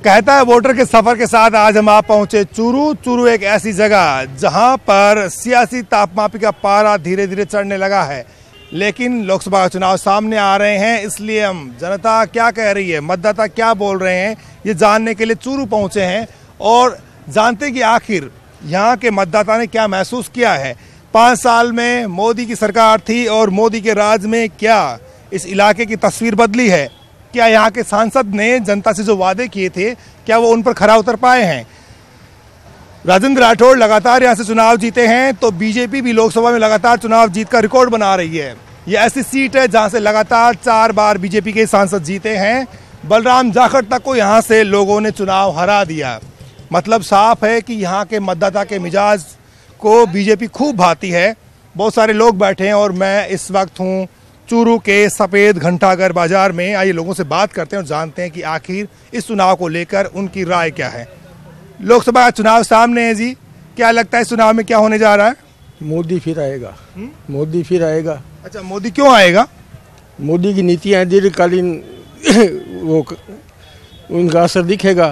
कहता है वोटर के सफर के साथ आज हम आप पहुंचे चूरू। चूरू एक ऐसी जगह जहां पर सियासी तापमापी का पारा धीरे धीरे चढ़ने लगा है, लेकिन लोकसभा चुनाव सामने आ रहे हैं, इसलिए हम जनता क्या कह रही है, मतदाता क्या बोल रहे हैं, ये जानने के लिए चूरू पहुंचे हैं और जानते हैं कि आखिर यहाँ के मतदाता ने क्या महसूस किया है। 5 साल में मोदी की सरकार थी और मोदी के राज में क्या इस इलाके की तस्वीर बदली है, क्या यहाँ के सांसद ने जनता से जो वादे किए थे क्या वो उन पर खरा उतर पाए हैं। राजेंद्र राठौड़ लगातार यहाँ से चुनाव जीते हैं, तो बीजेपी भी लोकसभा में लगातार चुनाव जीत का रिकॉर्ड बना रही है। ये ऐसी सीट है जहाँ से लगातार 4 बार बीजेपी के सांसद जीते हैं। बलराम जाखड़ तक को यहाँ से लोगों ने चुनाव हरा दिया। मतलब साफ है कि यहाँ के मतदाता के मिजाज को बीजेपी खूब भाती है। बहुत सारे लोग बैठे हैं और मैं इस वक्त हूँ चूरू के सफ़ेद घंटाघर बाजार में। आइए लोगों से बात करते हैं और जानते हैं कि आखिर इस चुनाव को लेकर उनकी राय क्या है। लोकसभा का चुनाव सामने है जी, क्या लगता है इस चुनाव में क्या होने जा रहा है? मोदी फिर आएगा। मोदी फिर आएगा। अच्छा, मोदी क्यों आएगा? मोदी की नीतियाँ दीर्घकालीन वो उनका असर दिखेगा,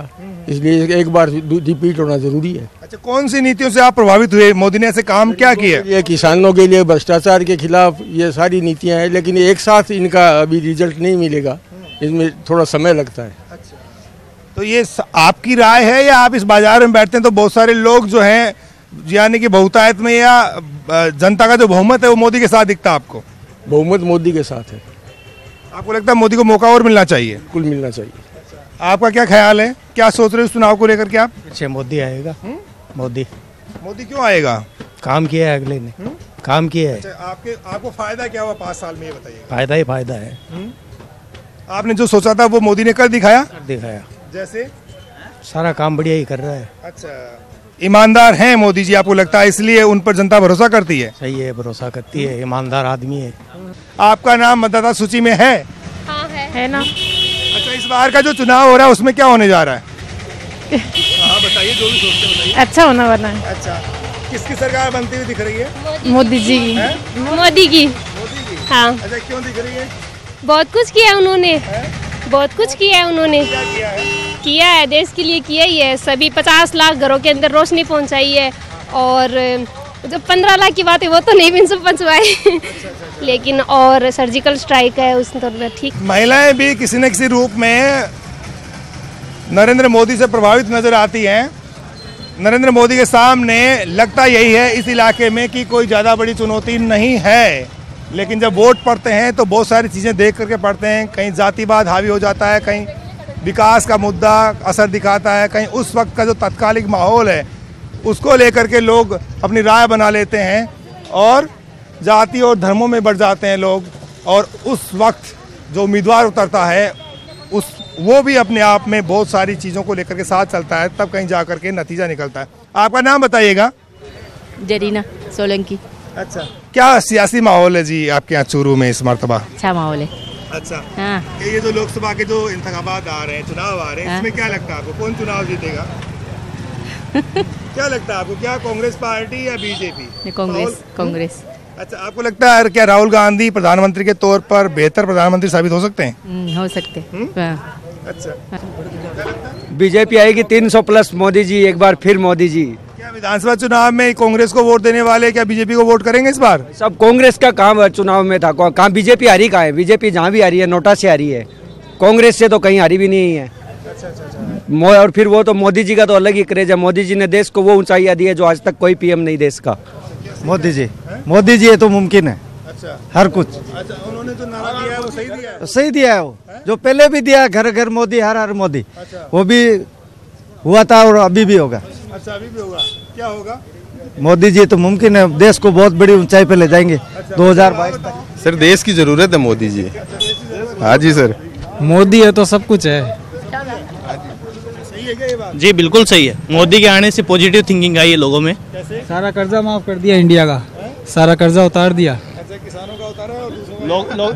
इसलिए एक बार रिपीट होना जरूरी है। अच्छा, कौन सी नीतियों से आप प्रभावित हुए? मोदी ने ऐसे काम क्या किया? ये किसानों के लिए भ्रष्टाचार के खिलाफ ये सारी नीतियां हैं, लेकिन एक साथ इनका अभी रिजल्ट नहीं मिलेगा, इसमें थोड़ा समय लगता है। अच्छा, तो ये आपकी राय है या आप इस बाजार में बैठते हैं तो बहुत सारे लोग जो हैं यानी कि बहुतायत में या जनता का जो बहुमत है वो मोदी के साथ दिखता है आपको? बहुमत मोदी के साथ है। आपको लगता है मोदी को मौका और मिलना चाहिए? कुल मिलना चाहिए। आपका क्या ख्याल है, क्या सोच रहे हो इस चुनाव को लेकर के आप? अच्छा, मोदी आएगा। मोदी क्यों आएगा? काम किया है, अगले ने काम किया है। अच्छा, आपको फायदा क्या हुआ 5 साल में, ये बताइए। फायदा ही फायदा है। आपने जो सोचा था वो मोदी ने कर दिखाया? जैसे सारा काम बढ़िया ही कर रहा है। अच्छा, ईमानदार हैं मोदी जी आपको लगता है, इसलिए उन पर जनता भरोसा करती है? सही है, भरोसा करती है, ईमानदार आदमी है। आपका नाम मतदाता सूची में है? हाँ है ना। अच्छा, इस बार का जो चुनाव हो रहा है उसमें क्या होने जा रहा है? हाँ बताइए, जो भी सोचते बताइए। अच्छा होना वाला है। अच्छा, किसकी सरकार बनती हुई दिख रही है? मोदी जी की। मोदी की। हाँ। अच्छा, क्यों दिख रही है? बहुत कुछ किया है उन्होंने। बहुत कुछ किया है उन्होंने। क्या किया है देश के लिए, किया ही है। सभी 50 लाख घरों के अंदर रोशनी पहुंचाई है, और जो 15 लाख की बात है वो तो नहीं भी सब पहुंचवाए लेकिन और सर्जिकल स्ट्राइक है उस तो ठीक। महिलाएं भी किसी न किसी रूप में नरेंद्र मोदी से प्रभावित नजर आती हैं। नरेंद्र मोदी के सामने लगता यही है इस इलाके में कि कोई ज़्यादा बड़ी चुनौती नहीं है, लेकिन जब वोट पड़ते हैं तो बहुत सारी चीज़ें देख करके पड़ते हैं। कहीं जातिवाद हावी हो जाता है, कहीं विकास का मुद्दा असर दिखाता है, कहीं उस वक्त का जो तत्कालिक माहौल है उसको लेकर के लोग अपनी राय बना लेते हैं और जाति और धर्मों में बढ़ जाते हैं लोग, और उस वक्त जो उम्मीदवार उतरता है वो भी अपने आप में बहुत सारी चीज़ों को लेकर के साथ चलता है, तब कहीं जा कर के नतीजा निकलता है। आपका नाम बताइएगा? जरीना सोलंकी। अच्छा, क्या सियासी माहौल है जी आपके यहाँ चूरू में इस मर्तबा? अच्छा माहौल है। अच्छा, हाँ। ये जो लोकसभा के जो इंतखाबात आ रहे हैं, चुनाव आ रहे हैं, इसमें क्या लगता है आपको कौन चुनाव जीतेगा? क्या लगता है आपको, क्या कांग्रेस पार्टी या बीजेपी? कांग्रेस। अच्छा, आपको लगता है क्या राहुल गांधी प्रधानमंत्री के तौर पर बेहतर प्रधानमंत्री साबित हो सकते हैं? हो सकते हैं। अच्छा, बीजेपी आएगी 300 प्लस, मोदी जी एक बार फिर मोदी जी। क्या विधानसभा चुनाव में कांग्रेस को वोट देने वाले क्या बीजेपी को वोट करेंगे इस बार? सब कांग्रेस का काम चुनाव में था, कहाँ बीजेपी हारी कहाँ है? बीजेपी जहाँ भी हारी है नोटा से हारी है, कांग्रेस से तो कहीं हारी भी नहीं है। अच्छा। और फिर वो तो मोदी जी का तो अलग ही क्रेज है। मोदी जी ने देश को वो ऊंचाइयां दी है जो आज तक कोई पीएम नहीं देश का। मोदी जी है तो मुमकिन है। अच्छा, हर कुछ। अच्छा, उन्होंने जो नारा दिया है वो सही दिया है? सही दिया है वो, जो पहले भी दिया, घर घर मोदी, हर हर मोदी। अच्छा। वो भी हुआ था और अभी भी होगा। अच्छा, अभी भी होगा। क्या होगा? मोदी जी तो मुमकिन है, देश को बहुत बड़ी ऊंचाई पे ले जाएंगे। 2022 तक। सर देश की जरूरत है मोदी जी। हाँ जी सर, मोदी है तो सब कुछ है। जी बिल्कुल सही है, मोदी के आने से पॉजिटिव थिंकिंग आई है लोगों में। सारा कर्जा माफ कर दिया इंडिया का, सारा कर्जा उतार दिया। अच्छा, किसानों का उतारा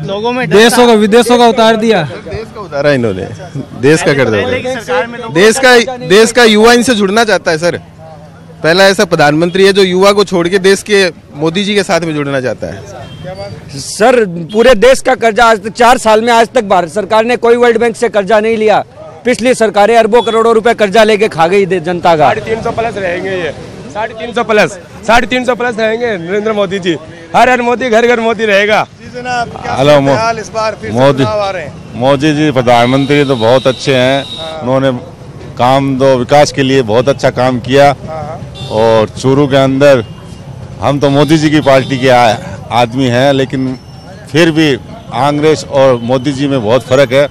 लोगों में देशों का विदेशों का उतार दिया। देश का उतारा इन्होंने, देश का कर्जा। देश का युवा इनसे जुड़ना चाहता है सर। पहला ऐसा प्रधानमंत्री है जो युवा को छोड़ के देश के मोदी जी के साथ में जुड़ना चाहता है। सर पूरे देश का कर्जा आज तक 4 साल में आज तक भारत सरकार ने कोई वर्ल्ड बैंक से कर्जा नहीं लिया। पिछली सरकारें अरबों करोड़ों रुपए कर्जा लेके खा गई जनता का। 350 प्लस रहेंगे, ये 350 प्लस रहेंगे नरेंद्र मोदी जी। हर मोदी, घर घर मोदी रहेगा। हेलो, इस बार फिर मोदी आ रहे हैं। मोदी जी प्रधानमंत्री तो बहुत अच्छे हैं। उन्होंने काम दो विकास के लिए बहुत अच्छा काम किया। और चूरू के अंदर हम तो मोदी जी की पार्टी के आदमी हैं, लेकिन फिर भी कांग्रेस और मोदी जी में बहुत फर्क है।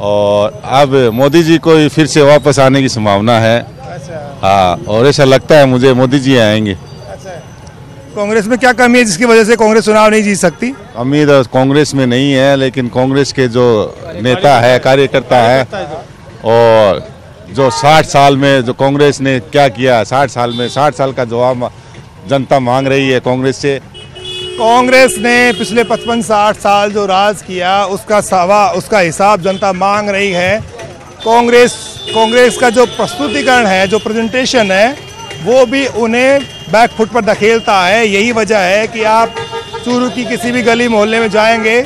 और अब मोदी जी को फिर से वापस आने की संभावना है। हाँ, और ऐसा लगता है मुझे मोदी जी आएंगे। कांग्रेस में क्या कमी है जिसकी वजह से कांग्रेस चुनाव नहीं जीत सकती? कमी तो कांग्रेस में नहीं है, लेकिन कांग्रेस के जो नेता है, कार्यकर्ता है, और जो 60 साल में जो कांग्रेस ने क्या किया, 60 साल का जवाब जनता मांग रही है कांग्रेस से। कांग्रेस ने पिछले 55-60 साल जो राज किया उसका हिसाब जनता मांग रही है। कांग्रेस का जो प्रस्तुतिकरण है, जो प्रेजेंटेशन है, वो भी उन्हें बैक फुट पर धकेलता है। यही वजह है कि आप चूरू की किसी भी गली मोहल्ले में जाएंगे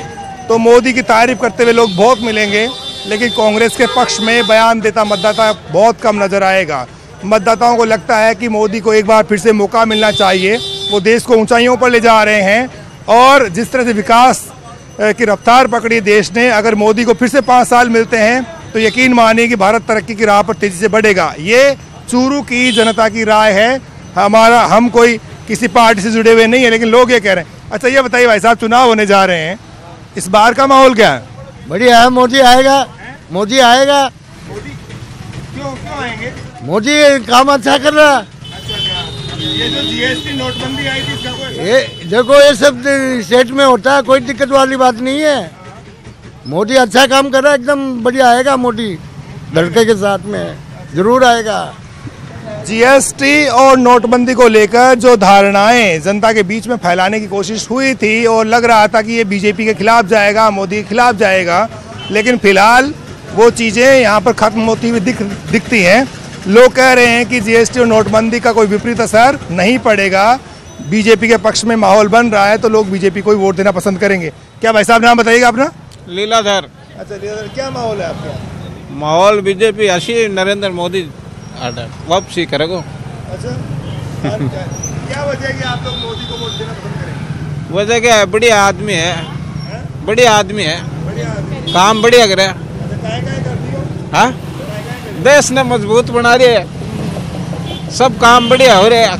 तो मोदी की तारीफ करते हुए लोग बहुत मिलेंगे, लेकिन कांग्रेस के पक्ष में बयान देता मतदाता बहुत कम नजर आएगा। मतदाताओं को लगता है कि मोदी को एक बार फिर से मौका मिलना चाहिए। वो देश को ऊंचाइयों पर ले जा रहे हैं, और जिस तरह से विकास की रफ्तार पकड़ी देश ने, अगर मोदी को फिर से 5 साल मिलते हैं तो यकीन मानिए कि भारत तरक्की की राह पर तेजी से बढ़ेगा। ये चूरू की जनता की राय है। हम कोई किसी पार्टी से जुड़े हुए नहीं है, लेकिन लोग ये कह रहे हैं। अच्छा, ये बताइए भाई साहब, चुनाव होने जा रहे हैं, इस बार का माहौल क्या है? बढ़िया है, मोदी आएगा। मोदी आएगा। क्यों आएंगे? मोदी काम अच्छा कर रहा। ये जो जीएसटी नोटबंदी आई थी, इसका कोई ये देखो, ये सब स्टेट में होता है, कोई दिक्कत वाली बात नहीं है। मोदी अच्छा काम कर रहा है, एकदम बढ़िया आएगा। मोदी लड़के के साथ में जरूर आएगा। जीएसटी और नोटबंदी को लेकर जो धारणाएं जनता के बीच में फैलाने की कोशिश हुई थी, और लग रहा था कि ये बीजेपी के खिलाफ जाएगा, मोदी के खिलाफ जाएगा, लेकिन फिलहाल वो चीज़ें यहाँ पर खत्म होती हुई दिखती हैं। लोग कह रहे हैं कि जीएसटी और नोटबंदी का कोई विपरीत असर नहीं पड़ेगा। बीजेपी के पक्ष में माहौल बन रहा है, तो लोग बीजेपी को ही वोट देना पसंद करेंगे। क्या भाई साहब, नाम बताइएगा अपना? लीलाधर। अच्छा लीलाधर, क्या माहौल है आपका? माहौल बीजेपी अच्छी, नरेंद्र मोदी वापसी करेगा। अच्छा, क्या वजह है कि आप लोग मोदी को वोट देना पसंद करेंगे? वजह क्या है, बढ़िया आदमी है, बढ़िया आदमी है, काम बढ़िया करे। हाँ, देश ने मजबूत बना रही है, सब काम बढ़िया हो रहे हैं।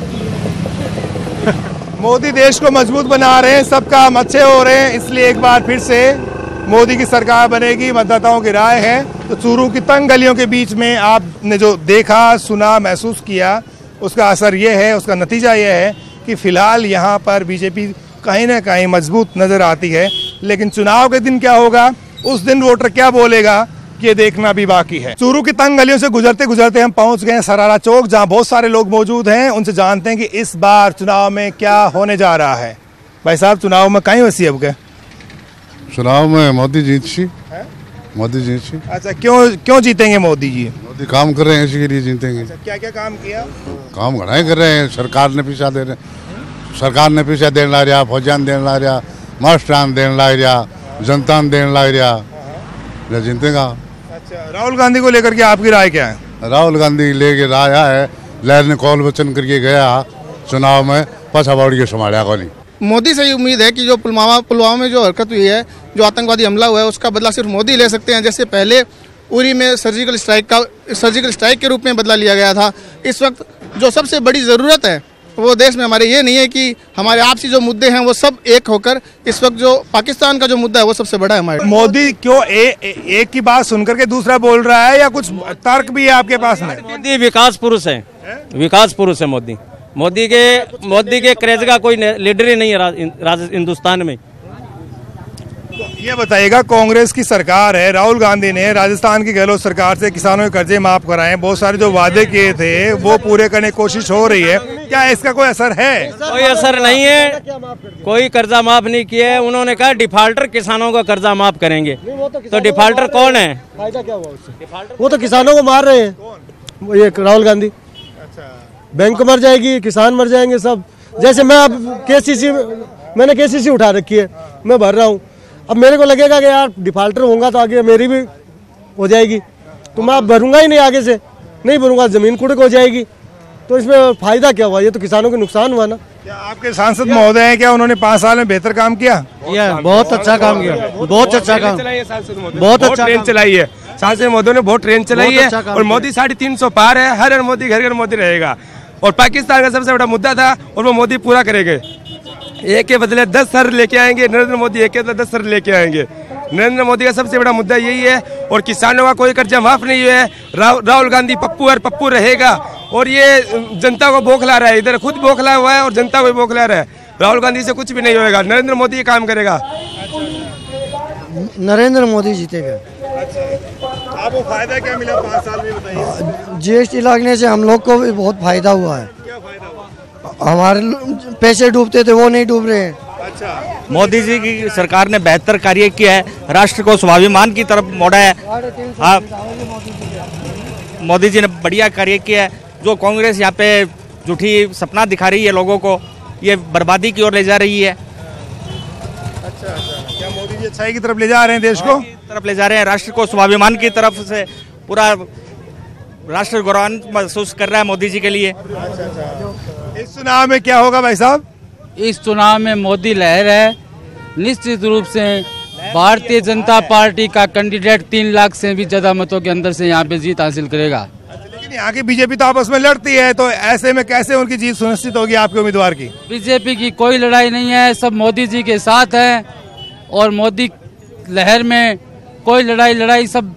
मोदी देश को मजबूत बना रहे हैं, सब काम अच्छे हो रहे हैं, इसलिए एक बार फिर से मोदी की सरकार बनेगी, मतदाताओं की राय है। तो चूरू की तंग गलियों के बीच में आपने जो देखा, सुना, महसूस किया, उसका असर ये है, उसका नतीजा ये है कि फिलहाल यहाँ पर बीजेपी कहीं ना कहीं मजबूत नजर आती है। लेकिन चुनाव के दिन क्या होगा, उस दिन वोटर क्या बोलेगा, ये देखना भी बाकी है। चूरू की तंग गलियों से गुजरते गुजरते हम पहुंच गए सरारा चौक, जहां बहुत सारे लोग मौजूद हैं। उनसे जानते हैं कि इस बार चुनाव में क्या होने जा रहा है। भाई साहब, चुनाव में कहीं वैसी अब क्या? चुनाव में मोदी जीत मोदी जीत। अच्छा, क्यों जीतेंगे मोदी जी? मोदी काम कर रहे हैं, इसी के लिए जीतेंगे। अच्छा, क्या क्या काम किया? काम घना कर रहे हैं। सरकार ने पैसा दे रहे, सरकार ने पैसा देने लग रहा, फौजान देने लग रहा, मास्टरान देने लग रहा, जनता देने लग रहा, जीतेगा। अच्छा, राहुल गांधी को लेकर के आपकी राय क्या है? राहुल गांधी लेके राय है, लहर ने कौल वचन करके गया चुनाव में, पछा बाड़ी के संभाला को नहीं। मोदी से ही उम्मीद है कि जो पुलवामा में जो हरकत हुई है, जो आतंकवादी हमला हुआ है, उसका बदला सिर्फ मोदी ले सकते हैं। जैसे पहले उरी में सर्जिकल स्ट्राइक के रूप में बदला लिया गया था। इस वक्त जो सबसे बड़ी ज़रूरत है वो देश में हमारे ये नहीं है कि हमारे आपसी जो मुद्दे हैं वो सब एक होकर, इस वक्त जो पाकिस्तान का जो मुद्दा है वो सबसे बड़ा है हमारे। मोदी क्यों एक की बात सुनकर के दूसरा बोल रहा है, या कुछ तर्क भी है आपके पास में? मोदी विकास पुरुष है, विकास पुरुष है मोदी। मोदी के क्रेज का कोई लीडर ही नहीं है हिंदुस्तान में। ये बताइएगा, कांग्रेस की सरकार है, राहुल गांधी ने राजस्थान की गहलोत सरकार से किसानों के कर्जे माफ कराए, बहुत सारे जो वादे किए थे वो पूरे करने की कोशिश हो रही है। क्या इसका कोई असर है? कोई असर नहीं है, कोई कर्जा माफ नहीं किया। उन्होंने कहा डिफाल्टर किसानों का कर्जा माफ करेंगे, तो डिफाल्टर कौन है? फायदा क्या हुआ उससे? वो तो किसानों को मार रहे हैं, ये राहुल गांधी। बैंक मर जाएगी, किसान मर जाएंगे सब। जैसे मैं अब मैंने केसीसी उठा रखी है, मैं भर रहा हूँ। अब मेरे को लगेगा कि यार डिफाल्टर होगा तो आगे मेरी भी हो जाएगी, तो मैं भरूंगा ही नहीं, आगे से नहीं भरूंगा, जमीन कुड़क हो जाएगी। तो इसमें फायदा क्या हुआ? ये तो किसानों को नुकसान हुआ ना। क्या आपके सांसद महोदय हैं, क्या उन्होंने 5 साल में बेहतर काम किया? बहुत अच्छा काम किया, बहुत अच्छा काम, बहुत अच्छा ट्रेन चलाई है सांसद महोदय ने, बहुत ट्रेन चलाई है। और मोदी 350 पार है, हर मोदी घर घर मोदी रहेगा। और पाकिस्तान का सबसे बड़ा मुद्दा था और वो मोदी पूरा करेंगे। एक के बदले 10 सर लेके आएंगे नरेंद्र मोदी, एक के बदले 10 सर लेके आएंगे। नरेंद्र मोदी का सबसे बड़ा मुद्दा यही है। और किसानों का कोई कर्जा माफ नहीं है। राहुल गांधी पप्पू और पप्पू रहेगा। और ये जनता को बौखला रहा है, इधर खुद बौखला हुआ है और जनता को बौखला रहा है। राहुल गांधी से कुछ भी नहीं होएगा, नरेंद्र मोदी काम करेगा। नरेंद्र मोदी जीतेगा। आपको फायदा क्या मिला 5 साल में, बताइए? जीएसटी लगने से हम लोग को भी बहुत फायदा हुआ है। क्या फायदा हुआ? हमारे पैसे डूबते थे वो नहीं डूब रहे हैं। अच्छा, मोदी जी की सरकार ने बेहतर कार्य किया है, राष्ट्र को स्वाभिमान की तरफ मोड़ा है। मोदी जी ने बढ़िया कार्य किया है। जो कांग्रेस यहाँ पे झूठी सपना दिखा रही है लोगों को, ये बर्बादी की ओर ले जा रही है। अच्छा, क्या मोदी जी अच्छाई की तरफ ले जा रहे हैं देश को? तरफ ले जा रहे हैं, राष्ट्र को स्वाभिमान की तरफ से पूरा राष्ट्र गौरवान्वित महसूस कर रहा है मोदी जी के लिए। इस चुनाव में क्या होगा भाई साहब? इस चुनाव में मोदी लहर है। निश्चित रूप से भारतीय जनता पार्टी का कैंडिडेट 3 लाख से भी ज्यादा मतों के अंदर से यहाँ पे जीत हासिल करेगा। लेकिन यहाँ की बीजेपी तो आपस में लड़ती है, तो ऐसे में कैसे उनकी जीत सुनिश्चित होगी आपके उम्मीदवार की? बीजेपी की कोई लड़ाई नहीं है, सब मोदी जी के साथ है। और मोदी लहर में कोई लड़ाई सब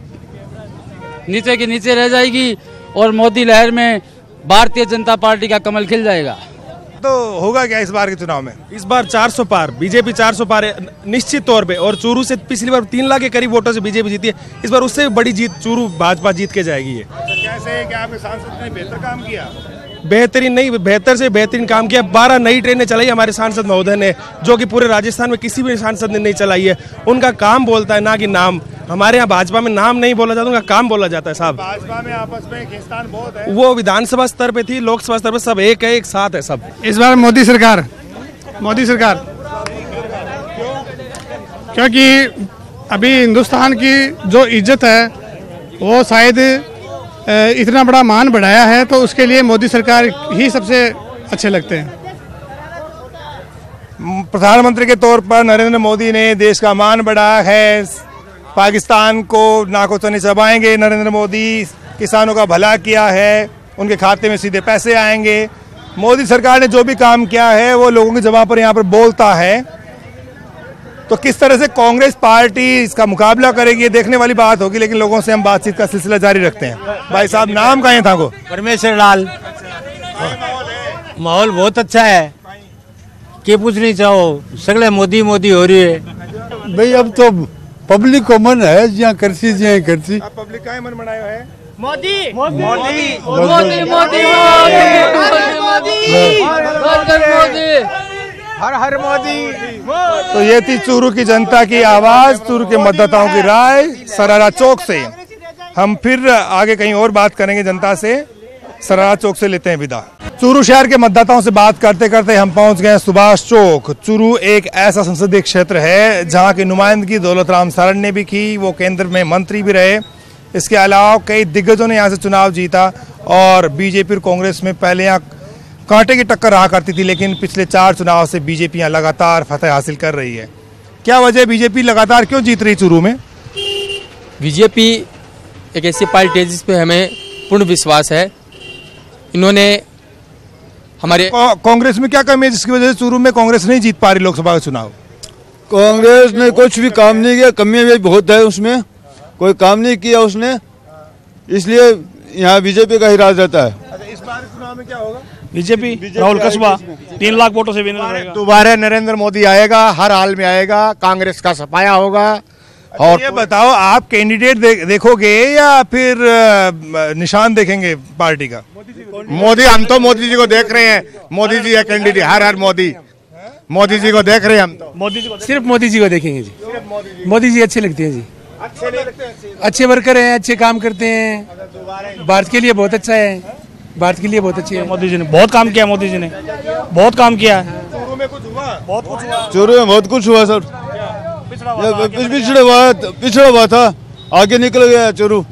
नीचे के नीचे रह जाएगी। और मोदी लहर में भारतीय जनता पार्टी का कमल खिल जाएगा। तो होगा क्या इस बार के चुनाव में? इस बार 400 पार, बीजेपी 400 पार है निश्चित तौर पे। और चूरू से पिछली बार 3 लाख के करीब वोटों से बीजेपी जीती है, इस बार उससे बड़ी जीत चूरू भाजपा जीत के जाएगी। ये कैसे है कि आपके सांसद ने बेहतर काम किया? बेहतरीन नहीं, बेहतर से बेहतरीन काम किया। 12 नई ट्रेनें चलाई हमारे सांसद महोदय ने, जो कि पूरे राजस्थान में किसी भी सांसद ने नहीं चलाई है। उनका काम बोलता है, ना कि नाम। हमारे यहाँ भाजपा में नाम नहीं बोला जाता, उनका काम बोला जाता है साहब। भाजपा में आपस में खींचतान बहुत है। वो विधानसभा स्तर पे थी, लोकसभा स्तर पे सब एक है, एक साथ है सब। इस बार मोदी सरकार क्योंकि अभी हिंदुस्तान की जो इज्जत है वो शायद इतना बड़ा मान बढ़ाया है, तो उसके लिए मोदी सरकार ही सबसे अच्छे लगते हैं। प्रधानमंत्री के तौर पर नरेंद्र मोदी ने देश का मान बढ़ाया है। पाकिस्तान को नाकों से नहीं चबाएंगे नरेंद्र मोदी। किसानों का भला किया है, उनके खाते में सीधे पैसे आएंगे। मोदी सरकार ने जो भी काम किया है वो लोगों की जबान पर यहाँ पर बोलता है। तो किस तरह से कांग्रेस पार्टी इसका मुकाबला करेगी ये देखने वाली बात होगी। लेकिन लोगों से हम बातचीत का सिलसिला जारी रखते हैं। भाई साहब, नाम कहाँ है था को? परमेश्वर लाल। माहौल बहुत अच्छा है, क्या पूछनी चाहो, सगले मोदी मोदी हो रही है भाई। अब तो पब्लिक को मन है जहाँ करसी जहाँ करसी। पब्लिक का मन बनाया है मोदी मोदी मोदी मोदी हर हर मोदी। तो ये थी चूरू की जनता की आवाज, चूरू के मतदाताओं की राय सरारा चौक से। हम फिर आगे कहीं और बात करेंगे जनता से। सरारा चौक से लेते हैं विदा। चूरू शहर के मतदाताओं से बात करते करते हम पहुंच गए सुभाष चौक। चूरू एक ऐसा संसदीय क्षेत्र है जहां की नुमाइंदगी दौलत राम सरन ने भी की, वो केंद्र में मंत्री भी रहे। इसके अलावा कई दिग्गजों ने यहाँ से चुनाव जीता। और बीजेपी और कांग्रेस में पहले यहाँ कांटे की टक्कर रहा करती थी, लेकिन पिछले 4 चुनाव से बीजेपी यहाँ लगातार फतह हासिल कर रही है। क्या वजह बीजेपी लगातार क्यों जीत रही चूरू में? बीजेपी एक ऐसी पार्टी है जिस पे हमें पूर्ण विश्वास है। इन्होंने हमारे कांग्रेस में क्या कमी है जिसकी वजह से चूरू में कांग्रेस नहीं जीत पा रही लोकसभा का चुनाव? कांग्रेस ने कुछ भी काम नहीं किया, कमियां भी बहुत है उसमें, कोई काम नहीं किया उसने, इसलिए यहाँ बीजेपी का ही राज रहता है। इस बार चुनाव में क्या होगा? बीजेपी राहुल कसबा 3 लाख वोटों से विनर रहेगा। दोबारा नरेंद्र मोदी आएगा, हर हाल में आएगा, कांग्रेस का सफाया होगा। और ये बताओ, आप कैंडिडेट देखोगे या फिर निशान देखेंगे पार्टी का? मोदी, हम तो मोदी जी को देख रहे हैं। मोदी जी है कैंडिडेट, हर हर मोदी जी को देख रहे हैं हम तो। मोदी जी को, सिर्फ मोदी जी को देखेंगे जी। मोदी जी अच्छे लगते हैं जी, अच्छे वर्कर हैं, अच्छे काम करते हैं, भारत के लिए बहुत अच्छा है, भारत के लिए बहुत अच्छी है। मोदी जी ने बहुत काम किया, मोदी जी ने बहुत काम किया। चूरू में कुछ हुआ? बहुत कुछ हुआ। चूरू में बहुत कुछ हुआ सर। पिछड़ा हुआ था, आगे निकल गया चूरू।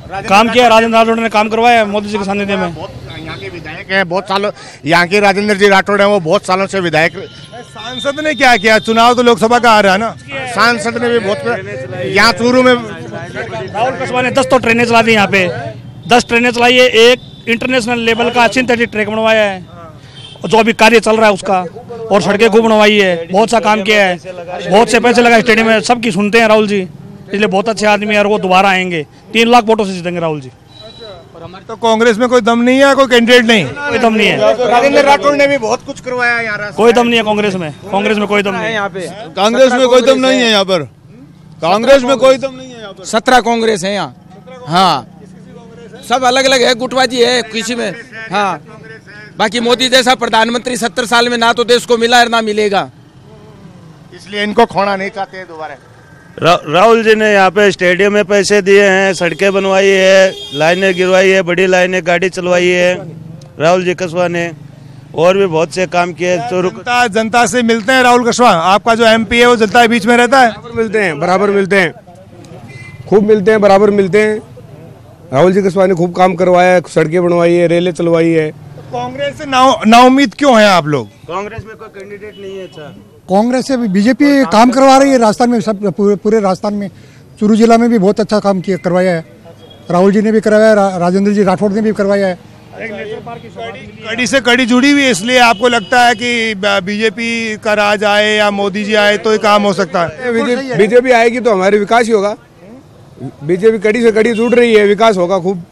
काम किया, राजेंद्र राठौड़ ने काम करवाया मोदी जी के सानिध्य में। यहाँ के विधायक हैं बहुत सालों, यहाँ के राजेंद्र जी राठौड़ हैं, वो बहुत सालों से विधायक। सांसद ने क्या किया? चुनाव तो लोकसभा का आ रहा है ना, सांसद ने भी बहुत, यहाँ चूरू में राहुल कस्बा ने 10 तो ट्रेनें चला दी, यहाँ पे 10 ट्रेनें चलाई है, एक इंटरनेशनल लेवल का सिंथेटिक ट्रैक बनवाया है, जो अभी कार्य चल रहा है उसका, और सड़कें खूब बनवाई है, बहुत सा काम किया है, बहुत से पैसे लगाए स्टेडियम में, सबकी सुनते हैं राहुल जी, इसलिए बहुत अच्छे आदमी है और वो दोबारा आएंगे, 3 लाख वोटों से जीतेंगे राहुल जी। तो कांग्रेस में कोई दम नहीं है, कोई कैंडिडेट नहीं? कोई दम नहीं है। राजेंद्र राठौड़ ने भी बहुत कुछ करवाया यहाँ, कोई दम नहीं है कांग्रेस में, कांग्रेस में कोई दम नहीं है यहाँ पे, कांग्रेस में कोई दम नहीं है यहाँ पर, कांग्रेस में कोई दम नहीं है यहाँ पर। 17 कांग्रेस है यहाँ, हाँ सब अलग अलग है, गुटबाजी है किसी में, हाँ बाकी मोदी जैसा प्रधानमंत्री 70 साल में ना तो देश को मिला और ना मिलेगा, इसलिए इनको खोना नहीं चाहते दोबारा। राहुल जी ने यहाँ पे स्टेडियम में पैसे दिए हैं, सड़कें बनवाई है, लाइनें गिरवाई है, बड़ी लाइनें गाड़ी चलवाई है राहुल जी कस्बा ने, और भी बहुत से काम किए। जनता से मिलते हैं राहुल कस्बा, आपका जो MP है वो जनता के बीच में रहता है? बराबर मिलते हैं, खूब मिलते हैं, बराबर मिलते हैं। राहुल जी कस्बा ने खूब काम करवाया है, सड़कें बनवाई है, रेलें चलवाई है। कांग्रेस से ना उम्मीद क्यों है आप लोग? कांग्रेस में कोई कैंडिडेट नहीं है। अच्छा, कांग्रेस से बीजेपी काम करवा रही है राजस्थान में, सब पूरे राजस्थान में, चूरू जिला में भी बहुत अच्छा काम किया करवाया है, राहुल जी ने भी करवाया, राजेंद्र जी राठौड़ ने भी करवाया है। कड़ी से कड़ी जुड़ी हुई है, इसलिए आपको लगता है कि बीजेपी का राज आए या मोदी जी आए तो ही काम हो सकता है? बीजेपी आएगी तो हमारे विकास ही होगा, बीजेपी कड़ी से कड़ी जुड़ रही है, विकास होगा खूब।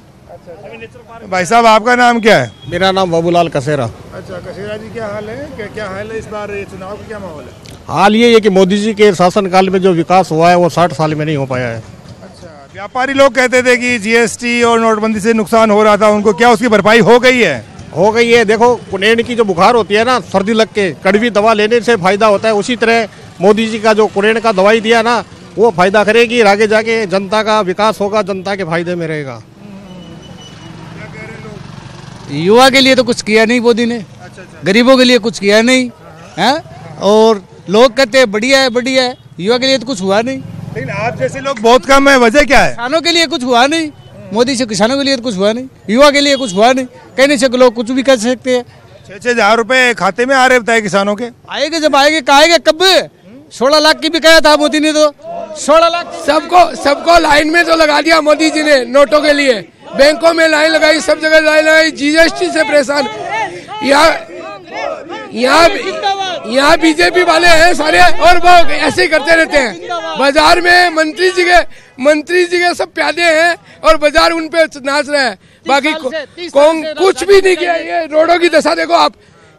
भाई साहब आपका नाम क्या है? मेरा नाम बाबूलाल कसेरा। अच्छा कसेरा जी, क्या हाल है? क्या हाल है इस बार ये चुनाव का, क्या माहौल है? हाल ये है कि मोदी जी के शासनकाल में जो विकास हुआ है वो 60 साल में नहीं हो पाया है। अच्छा, व्यापारी लोग कहते थे कि GST और नोटबंदी से नुकसान हो रहा था उनको, क्या उसकी भरपाई हो गई है? हो गई है। देखो कुनेन की जो बुखार होती है ना, सर्दी लग के कड़वी दवा लेने से फायदा होता है, उसी तरह मोदी जी का जो कुनेन का दवाई दिया ना वो फायदा करेगी, आगे जाके जनता का विकास होगा, जनता के फायदे में रहेगा। युवा के लिए तो कुछ किया नहीं मोदी ने, गरीबों के लिए कुछ किया नहीं है, और लोग कहते हैं बढ़िया है बढ़िया है, युवा के लिए तो कुछ हुआ नहीं। लेकिन आप जैसे लोग बहुत कम है, वजह क्या है? किसानों के लिए कुछ हुआ नहीं, मोदी से किसानों के लिए तो कुछ हुआ नहीं, युवा के लिए कुछ हुआ नहीं, कहने से लोग कुछ भी कर सकते हैं। 6-6 हज़ार रुपए खाते में आ रहे बताए किसानों के। आएंगे जब आएंगे, कहेंगे कब? 16 लाख की भी कहा था मोदी ने, तो 16 लाख सबको लाइन में तो लगा दिया मोदी जी ने नोटों के लिए, बैंकों में लाइन लगाई, सब जगह लाइन लगाई, GST से परेशान। यहाँ बीजेपी वाले हैं सारे, और वो ऐसे ही करते रहते हैं। बाजार में मंत्री जी के सब प्यादे हैं और बाजार उन पे नाच रहे हैं, बाकी कुछ भी नहीं किया। ये रोडों की दशा देखो आप,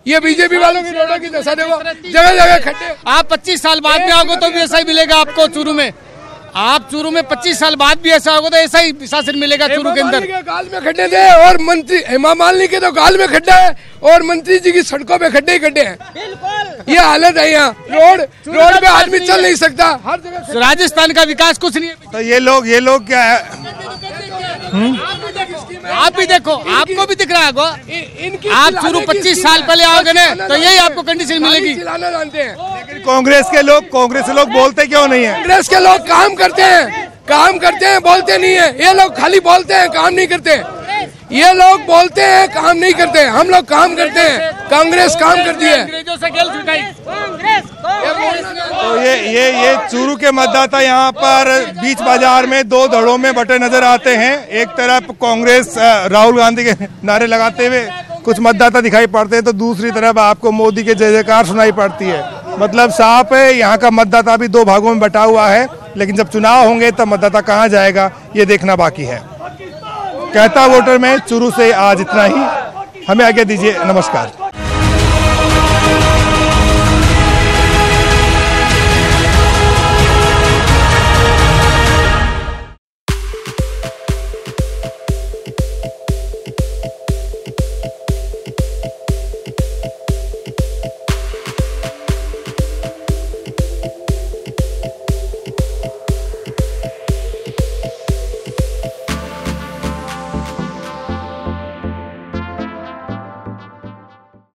ये बीजेपी वालों की रोडों की दशा देखो, जगह जगह खड्डे। आप 25 साल बाद में आओगे तो भी ऐसा ही मिलेगा आपको चूरू में, आप चूरू में 25 साल बाद भी ऐसा होगा तो ऐसा ही शासन मिलेगा चूरू के अंदर। गाल में खड्डे थे और मंत्री हेमा मालिनी के तो गाल में खड्डा है और मंत्री जी की सड़कों पे खड्डे ही खड्डे हैं। ये हालत है यहाँ, रोड पे आदमी चल नहीं सकता, हर जगह। राजस्थान का विकास कुछ नहीं है। तो ये लोग क्या है? आप भी देखो, आपको भी दिख रहा है, आप चूरू 25 साल पहले आओगे ना तो यही आपको कंडीशन मिलेगी। लेकिन कांग्रेस के लोग बोलते क्यों नहीं है? कांग्रेस के लोग काम करते हैं, बोलते नहीं है। ये लोग खाली बोलते हैं, काम नहीं करते। ये लोग बोलते हैं, काम नहीं करते। हम लोग काम करते हैं, कांग्रेस काम करती है। अंग्रेजों से खेल छुटाई तो ये चूरू के मतदाता यहाँ पर बीच बाजार में 2 धड़ों में बटे नजर आते हैं। एक तरफ कांग्रेस राहुल गांधी के नारे लगाते हुए कुछ मतदाता दिखाई पड़ते हैं, तो दूसरी तरफ आपको मोदी के जय जयकार सुनाई पड़ती है। मतलब साफ है, यहाँ का मतदाता भी 2 भागों में बटा हुआ है, लेकिन जब चुनाव होंगे तब मतदाता कहाँ जाएगा ये देखना बाकी है। कहता वोटर में चूरू से आज इतना ही, हमें आगे दीजिए, नमस्कार।